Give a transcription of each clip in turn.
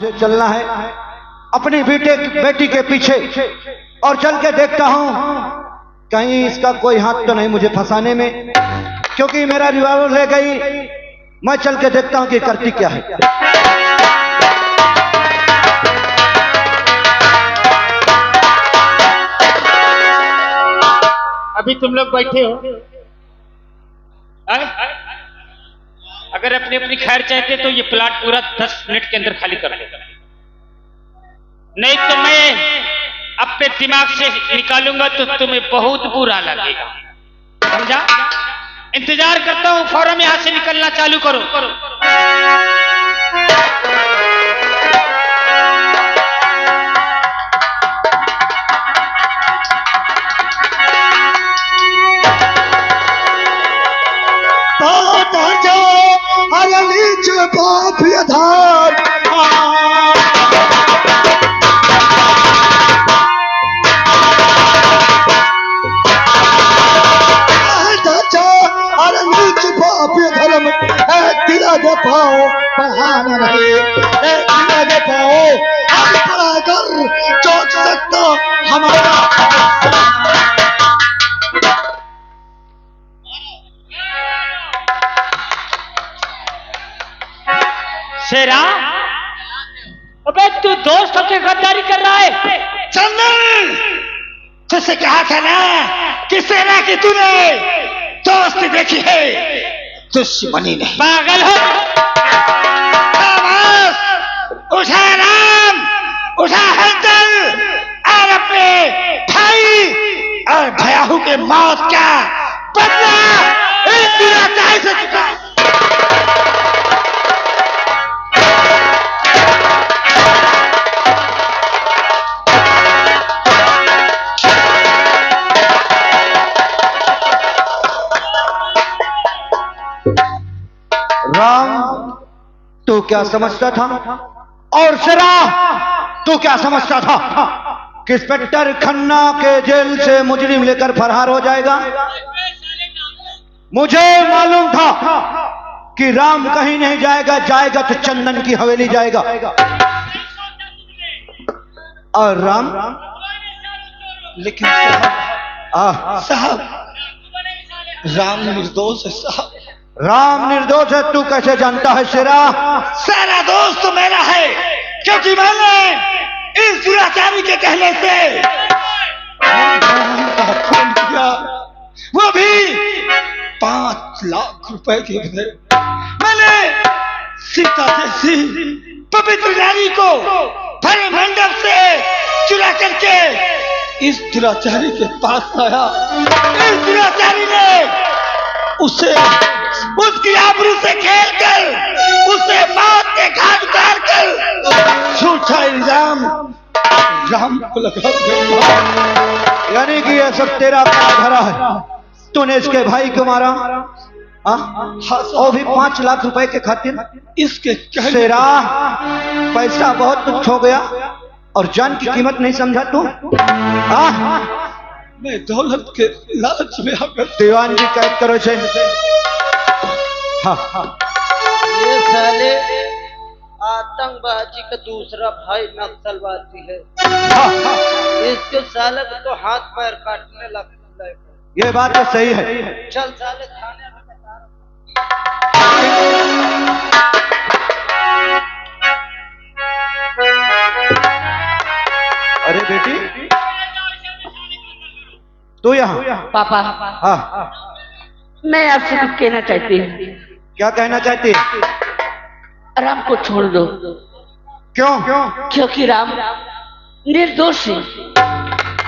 मुझे चलना है अपनी बेटी के पीछे और चल के देखता हूं कहीं इसका कोई हाथ तो नहीं मुझे फंसाने में, क्योंकि मेरा रिवॉल्वर ले गई। मैं चल के देखता हूं कि करती क्या है। अभी तुम लोग बैठे हो, अगर अपनी अपनी खैर चाहते तो ये प्लाट पूरा 10 मिनट के अंदर खाली कर दो, नहीं तो मैं अपने दिमाग से निकालूंगा तो तुम्हें बहुत बुरा लगेगा, समझा? इंतजार करता हूं, फौरन यहां से निकलना चालू करो। पाओ बहाना नहीं दे पाओ हम पड़ा कर चोट सकता हमारा शेरा। अबे तू दोस्त होके गद्दारी कर रहा है। चंदन तुझसे कहा था ना कि सेना की तूने दोस्ती देखी है, दुश्मनी नहीं। पागल हो। उठा राम, उठा हलचल और अपने भाई और भयाहू के मौत का बदला इस दुराचारी से चुका। राम तू क्या समझता था और शेरा तू क्या समझता था कि इंस्पेक्टर खन्ना के जेल से मुजरिम लेकर फरार हो जाएगा? मुझे मालूम था कि राम कहीं नहीं जाएगा, जाएगा तो चंदन की हवेली जाएगा। और राम, लेकिन साहब राम निर्दोष है साहब। राम निर्दोष है तू कैसे जानता है शेरा? सारा दोस्त तो मेरा है, क्योंकि मैंने इस दुराचारी के कहने से किया, वो भी 5 लाख रुपए के बदले मैंने सीता जैसी पवित्र नारी को भरे मंडप से चुरा करके इस दुराचारी के पास आया। इस दुराचारी ने उसे उसकी आबरू से खेलकर उसे मौत के घाट उतार कर झूठा इल्जाम राम को लगा दिया। यानी कि यह सब तेरा भरा है। तूने इसके भाई को मारा, और भी 5 लाख रुपए के खातिर। इसके शेरा पैसा बहुत तुच्छ हो गया और जान की कीमत नहीं समझा तू? मैं दौलत के लालच में आकर दीवान जी कैद करो इसे। ये साले आतंकवादी का दूसरा भाई नक्सलवादी है। इसके साले को तो हाथ पैर काटने लगता है। ये बात तो सही है। चल साले थाने में बता। अरे बेटी तू यहाँ? पापा हाँ, मैं आपसे कुछ कहना चाहती हूँ। क्या कहना चाहती है? राम को छोड़ दो। क्यों? क्योंकि राम निर्दोष है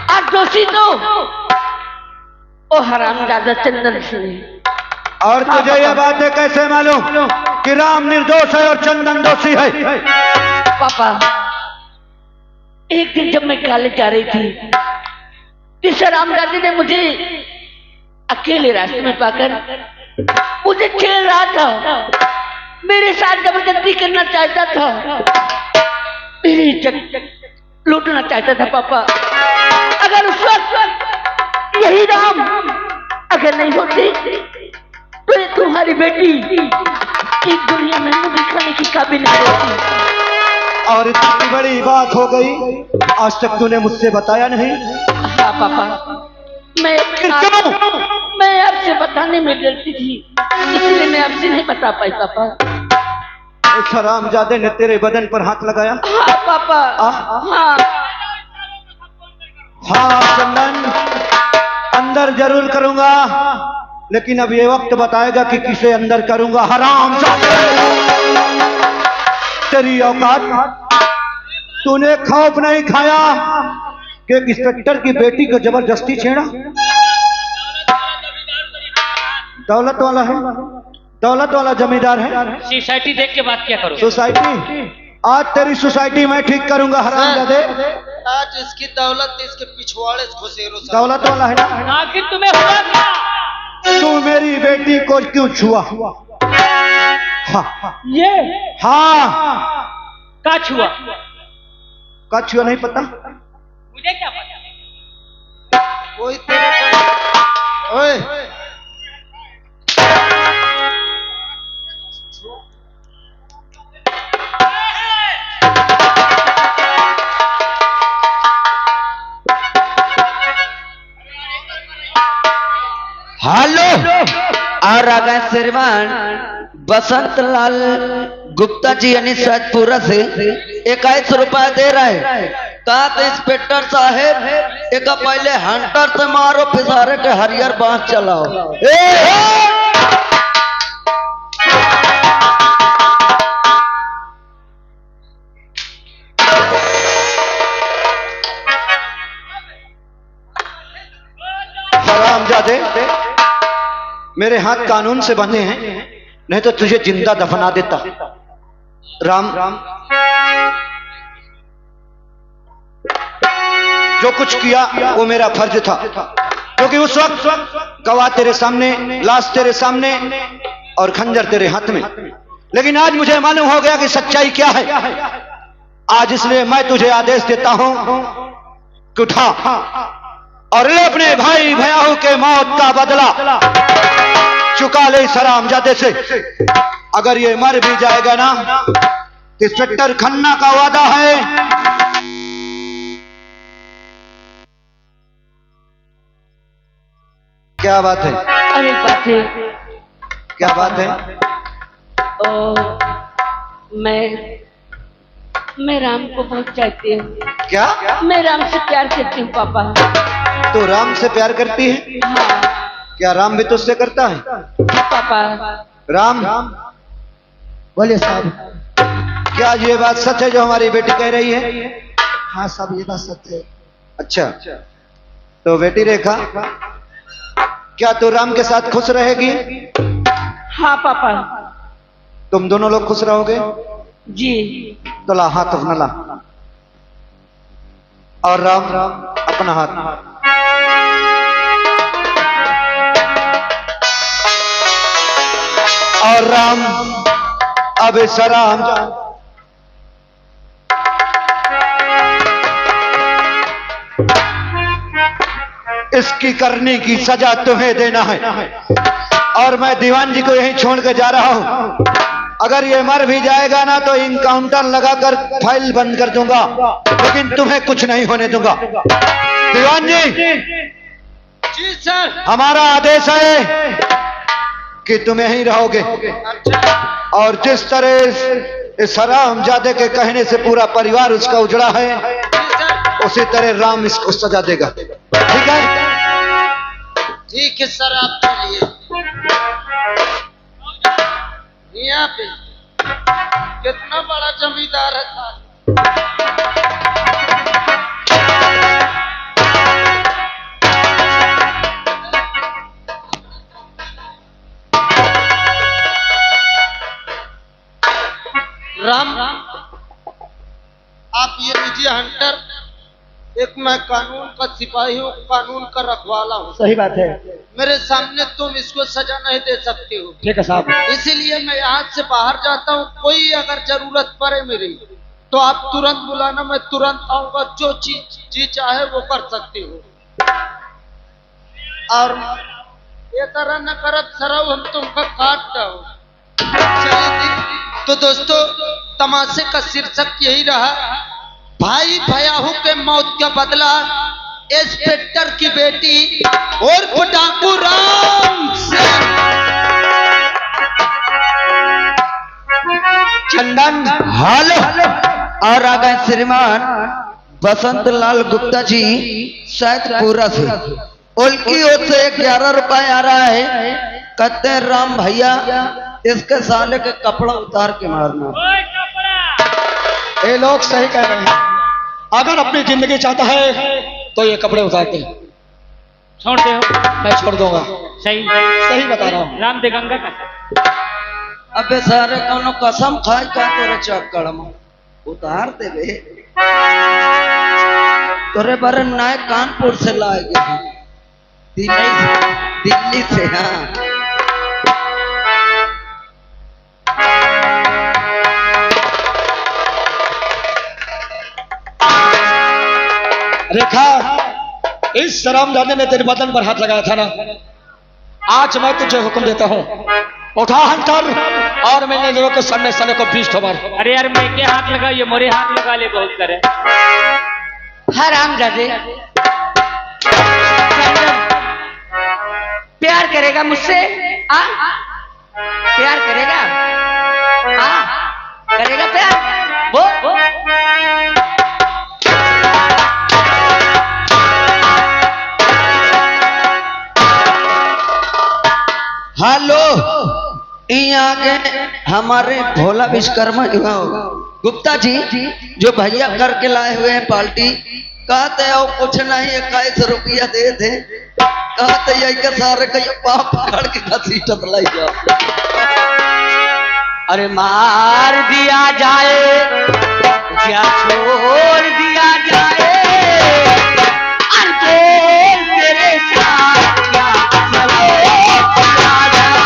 और दोषी तो ओ हरामजादा चंदन सिंह है। और तुझे यह बातें कैसे मालूम कि राम निर्दोष है और चंदन दोषी है? पापा एक दिन जब मैं कॉलेज जा रही थी, इस रामदादी ने मुझे अकेले रास्ते में पाकर मुझे छेड़ रहा था, मेरे साथ जबरदस्ती करना चाहता था, मेरी इज्जत लूटना चाहता था। पापा अगर उस वक्त यही राम अगर नहीं होते तो तुम्हारी बेटी इस दुनिया में मुझे खाने की काबिल नहीं होती। और इतनी बड़ी बात हो गई, आज तक तूने मुझसे बताया नहीं। हाँ पापा, मैं आपसे बताने में डरती थी, इसलिए मैं आपसे नहीं बता पाई पापा। इस हरामजादे ने तेरे बदन पर हाथ लगाया। हाँ पापा। हाँ हाँ चंदन, अंदर जरूर करूंगा, लेकिन अब ये वक्त बताएगा कि किसे अंदर करूंगा। हरामजादे, तेरी औकात, तूने खौफ नहीं खाया कि एक इंस्पेक्टर की बेटी को जबरदस्ती छेड़ा। दौलत वाला है, दौलत वाला जमींदार है। सोसाइटी देख के बात क्या करो। सोसाइटी, आज तेरी सोसाइटी मैं ठीक करूंगा। हरामजादे, आज इसकी दौलत इसके पिछवाड़े से घुसेरो। दौलत वाला है ना। आखिर तुम्हें हुआ क्या? तू मेरी बेटी को क्यों छुआ? हाँ ये हाँ, का छुआ? का छुआ नहीं पता? मुझे क्या पता? कोई तेरे ओए हेलो, और आ गए श्रीमान बसंत लाल गुप्ता जी यानी सतपुरा से 21 रुपया दे रहे। कहा तो इंस्पेक्टर साहेब, एक पहले हंटर से मारो, फिसारे के हरियर बांस चलाओ। हरामजादे, मेरे हाथ कानून से बंधे हैं, नहीं तो तुझे जिंदा दफना देता। राम, जो कुछ किया वो मेरा फर्ज था, क्योंकि उस वक्त गवाह तेरे सामने, लाश तेरे सामने और खंजर तेरे हाथ में। लेकिन आज मुझे मालूम हो गया कि सच्चाई क्या है। आज इसलिए मैं तुझे आदेश देता हूं कि उठा और ले अपने भाई भयाहू के मौत का बदला चुका ले इस हरामजादे से। अगर ये मर भी जाएगा ना, इंस्पेक्टर खन्ना का वादा है, क्या बात है? अरे बात है, क्या बात है? मैं राम को बहुत चाहती हूँ। क्या? मैं राम से प्यार करती हूँ पापा। तो राम से प्यार करती है? हाँ क्या राम भी तुझसे करता है? पापा। राम, बोलिए साहब। क्या ये बात सच है जो हमारी बेटी कह रही है? हाँ साहब, ये बात सच है। अच्छा, तो बेटी रेखा, क्या तू राम के साथ खुश रहेगी? हाँ पापा। तुम दोनों लोग खुश रहोगे? जी। तो ला हाथ अपना ला, और राम अपना हाथ। और राम अब इस राम इसकी करने की सजा तुम्हें देना है, और मैं दीवान जी को यहीं छोड़ के जा रहा हूं। अगर ये मर भी जाएगा ना तो इनकाउंटर लगाकर फाइल बंद कर दूंगा, लेकिन तुम्हें कुछ नहीं होने दूंगा। दीवान जी, जी सर। हमारा आदेश है कि तुम यहीं रहोगे, और जिस तरह इस हरामजादे के कहने से पूरा परिवार उसका उजड़ा है, उसी तरह राम इसको सजा देगा। ठीक है? ठीक है सर, आपके लिए। यहाँ पे कितना बड़ा जमींदार है साहब। राम, आप ये लीजिए हंटर। एक मैं कानून का सिपाही हूँ, कानून का रखवाला हूँ। सही बात है। मेरे सामने तुम इसको सजा नहीं दे सकते हो, ठीक है साहब। इसीलिए मैं यहाँ से बाहर जाता हूँ। कोई अगर जरूरत पड़े मेरी तो आप तुरंत बुलाना, मैं तुरंत आऊंगा। जो चीज जी चाहे वो कर सकते हो। और ये तरह न करत सरव हम तुमका काट दो। चलिए तो दोस्तों तमाशे का शीर्षक यही रहा, भाई भयाहू के मौत का बदला इंस्पेक्टर की बेटी और डाकू राम सिंह। चंदन हेलो। और आ गए श्रीमान बसंत लाल गुप्ता जी सैदपुरा से। उनकी ओर से 11 रुपए आ रहा है। कहते हैं राम भैया इसके साले के कपड़ा उतार के मारना। ये लोग सही कह रहे हैं, अगर अपनी जिंदगी चाहता है तो ये कपड़े उतार दे। छोड़ दे हो। मैं छोड़ दूंगा, सही सही बता रहा हूँ। राम दे गंगा का अबे सारे कौनो कसम खाए का तेरे चक्कर में उतार दे बे। तोरे बारे नए कानपुर से लाए गए, दिल्ली से। हाँ रेखा, इस शरामजादे ने तेरे बदन पर हाथ लगाया था ना, आज मैं तुझे हुक्म देता हूँ, उठा हंटर और मैंने लोगों के सन्ने सन्ने को 20 ठोमार। अरे यार मैं के हाथ लगा, ये मोरे हाथ लगा ले बहुत करे। हरामजादे, प्यार करेगा मुझसे? आ? प्यार करेगा? आ? करेगा प्यार? वो? हेलो। यहाँ के हमारे भोला विश्वकर्मा गुप्ता जी जो भैया करके लाए हुए हैं पार्टी, कहते हो कुछ नहीं 21 रुपया दे दे। कहते यही के सारे कहीं पाप पकड़ के घसीटत लाई जा। अरे मार दिया जाए या छोड़ दिया जाए, अरे तेरे साथ क्या चले चला जाए।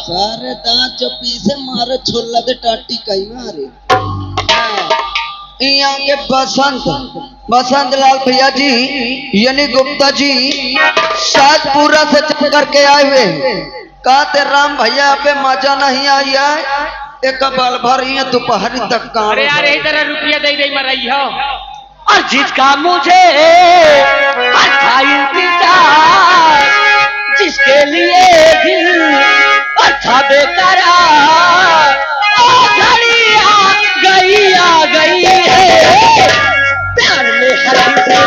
सारे दांत जो पीछे मारे छोला दे टाटी कहीं मारे। यहाँ के बसंत लाल भैया जी यानी गुप्ता जी शादपुरा से चल करके आए हुए। कहते राम भैया पे मजा नहीं आई है, एक बाल भर दोपहरी तक काम। अरे यार यही तरह रुपया दे दे मर रही हो। और जिसका मुझे अच्छा इंतजार, जिसके लिए दिल अच्छा बेकरार, घड़ी आ गई है प्यार में हर से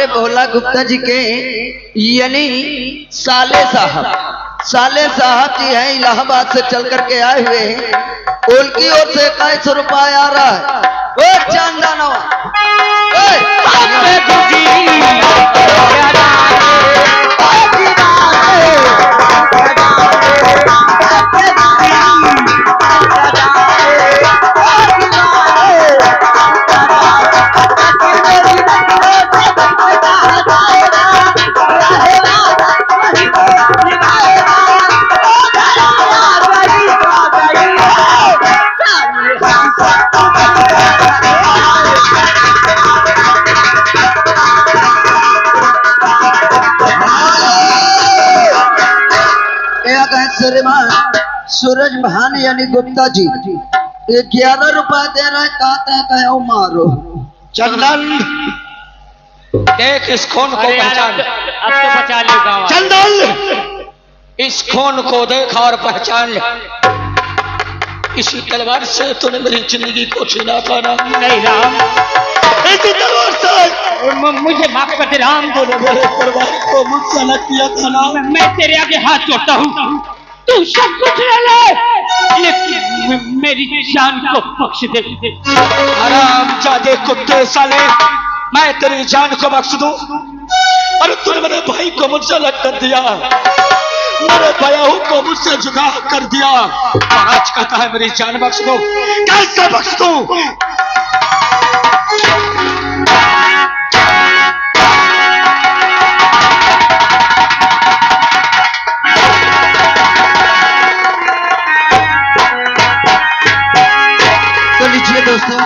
हमारे भोला गुप्ता जी के यानी साले साहब जी हैं, इलाहाबाद से चल करके आए हुए हैं। उनकी ओर से 21 रुपया आ रहा है। ओ चांदाना श्रीमान सूरज भान यानी गुप्ता जी 11 रुपया दे रहे। कहते हैं मारो चंदन, देख इस खून को अरे यार, पहचान। अब तो बचा लो गाँव। चंदन, इस खून को देख और पहचान ले। इसी तलवार से तूने मेरी जिंदगी को छीना था ना? नहीं राम, इसी तलवार से मुझे माफ कर दे राम। तूने मेरे परिवार को मुझसे अलग किया था ना? मैं तेरे आगे हाथ जोड़ता हूँ, तू सब कुछ ले ले, लेकिन मेरी जान को बख्श दे। आराम जादे कुत्ते साले, मैं तेरी जान को बख्श दूं? अरे तूने मेरे भाई को मुझसे अलग कर दिया, मेरे भयाहू को मुझसे जुदा कर दिया, और आज कहता है मेरी जान बख्श दो। कैसे बख्श दूं? तो लीजिए दोस्तों,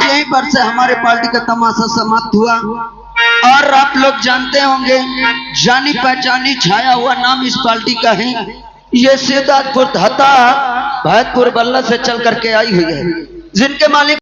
यहीं पर से हमारे पार्टी का तमाशा समाप्त हुआ। और आप लोग जानते होंगे, जानी पहचानी छाया हुआ नाम इस पार्टी का है। ये सिद्धार्थपुर धता भैदपुर बल्ला से चल करके आई हुई है, जिनके मालिक